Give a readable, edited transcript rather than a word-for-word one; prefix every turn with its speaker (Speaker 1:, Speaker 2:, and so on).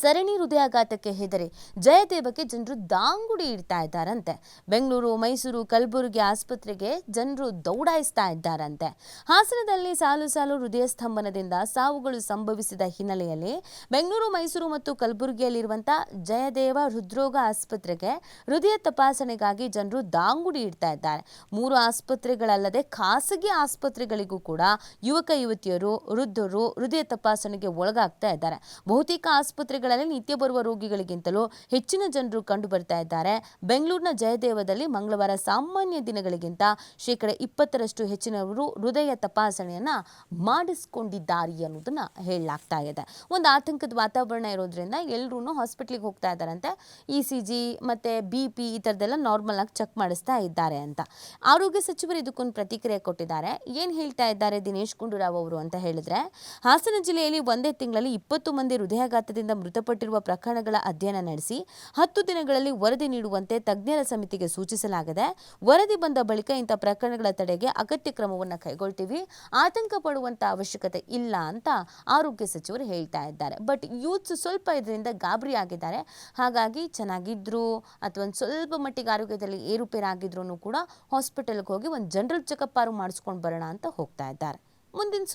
Speaker 1: ಸರಣಿ ಹೃದಯಾಘಾತಕ್ಕೆ ಹೆದರಿ ಜಯದೇವಕ್ಕೆ ಜನರು ದಾಂಗುಡಿ ಇಡ್ತಾ ಇದ್ದಾರಂತೆ. ಬೆಂಗಳೂರು, ಮೈಸೂರು, ಕಲಬುರಗಿ ಆಸ್ಪತ್ರೆಗೆ ಜನರು ದೌಡಾಯಿಸ್ತಾ ಇದ್ದಾರಂತೆ. ಹಾಸನದಲ್ಲಿ ಸಾಲು ಸಾಲು ಹೃದಯ ಸ್ತಂಭನದಿಂದ ಸಾವುಗಳು ಸಂಭವಿಸಿದ ಹಿನ್ನೆಲೆಯಲ್ಲಿ ಬೆಂಗಳೂರು, ಮೈಸೂರು ಮತ್ತು ಕಲಬುರಗಿಯಲ್ಲಿರುವಂತಹ ಜಯದೇವ ಹೃದ್ರೋಗ ಆಸ್ಪತ್ರೆಗೆ ಹೃದಯ ತಪಾಸಣೆಗಾಗಿ ಜನರು ದಾಂಗುಡಿ ಇಡ್ತಾ ಇದ್ದಾರೆ. 3 ಆಸ್ಪತ್ರೆಗಳಲ್ಲದೆ ಖಾಸಗಿ ಆಸ್ಪತ್ರೆಗಳಿಗೂ ಕೂಡ ಯುವಕ ಯುವತಿಯರು, ವೃದ್ಧರು ಹೃದಯ ತಪಾಸಣೆಗೆ ಒಳಗಾಗ್ತಾ ಇದ್ದಾರೆ. ಬಹುತೇಕ ಆಸ್ಪತ್ರೆಗಳಲ್ಲಿ ನಿತ್ಯ ಬರುವ ರೋಗಿಗಳಿಗಿಂತಲೂ ಹೆಚ್ಚಿನ ಜನರು ಕಂಡು ಬರ್ತಾ ಇದ್ದಾರೆ. ಬೆಂಗಳೂರಿನ ಜಯದೇವದಲ್ಲಿ ಮಂಗಳವಾರ ಸಾಮಾನ್ಯ ದಿನಗಳಿಗಿಂತ ಶೇಕಡ 20ರಷ್ಟು ಹೆಚ್ಚಿನವರು ಹೃದಯ ತಪಾಸಣೆಯನ್ನ ಮಾಡಿಸಿಕೊಂಡಿದ್ದಾರೆ ಅನ್ನೋದನ್ನ ಹೇಳಲಾಗ್ತಾ ಇದೆ. ಒಂದು ಆತಂಕದ ವಾತಾವರಣ ಇರೋದ್ರಿಂದ ಎಲ್ಲರೂ ಹಾಸ್ಪಿಟ್ಲಿಗೆ ಹೋಗ್ತಾ ಇದ್ದಾರಂತೆ. ECG ಮತ್ತೆ BP ಈ ಥರದ್ದೆಲ್ಲ ನಾರ್ಮಲ್ ಆಗಿ ಚೆಕ್ ಮಾಡಿಸ್ತಾ ಇದ್ದಾರೆ ಅಂತ ಆರೋಗ್ಯ ಸಚಿವರು ಇದಕ್ಕೊಂದು ಪ್ರತಿಕ್ರಿಯೆ ಕೊಟ್ಟಿದ್ದಾರೆ. ಏನ್ ಹೇಳ್ತಾ ಇದ್ದಾರೆ ದಿನೇಶ್ ಗುಂಡೂರಾವ್ ಅವರು ಅಂತ ಹೇಳಿದ್ರೆ, ಹಾಸನ ಜಿಲ್ಲೆಯಲ್ಲಿ ಒಂದೇ ತಿಂಗಳಲ್ಲಿ 20 ಮಂದಿ ಹೃದಯಾಘಾತದಿಂದ ಮೃತಪಟ್ಟಿರುವ ಪ್ರಕರಣಗಳ ಅಧ್ಯಯನ ನಡೆಸಿ 10 ದಿನಗಳಲ್ಲಿ ವರದಿ ನೀಡುವಂತೆ ತಜ್ಞರ ಸಮಿತಿಗೆ ಸೂಚಿಸಲಾಗಿದೆ. ವರದಿ ಬಂದ ಬಳಿಕ ಇಂಥ ಪ್ರಕರಣಗಳ ತಡೆಗೆ ಅಗತ್ಯ ಕ್ರಮವನ್ನು ಕೈಗೊಳ್ತೀವಿ. ಆತಂಕ ಪಡುವಂತ ಅವಶ್ಯಕತೆ ಇಲ್ಲ ಅಂತ ಆರೋಗ್ಯ ಸಚಿವರು ಹೇಳ್ತಾ ಇದ್ದಾರೆ. ಬಟ್ ಯೂತ್ಸ್ ಸ್ವಲ್ಪ ಇದರಿಂದ ಗಾಬರಿ ಆಗಿದ್ದಾರೆ. ಹಾಗಾಗಿ ಚೆನ್ನಾಗಿದ್ರು ಅಥವಾ ಒಂದು ಸ್ವಲ್ಪ ಮಟ್ಟಿಗೆ ಆರೋಗ್ಯದಲ್ಲಿ ಏರುಪೇರಾಗಿದ್ರು ಕೂಡ ಹಾಸ್ಪಿಟಲ್ಗೆ ಹೋಗಿ ಒಂದು ಜನರಲ್ ಚೆಕಪ್ ಮಾಡಿಸ್ಕೊಂಡು ಬರೋಣ ಅಂತ ಹೋಗ್ತಾ ಇದ್ದಾರೆ. ಮುಂದಿನ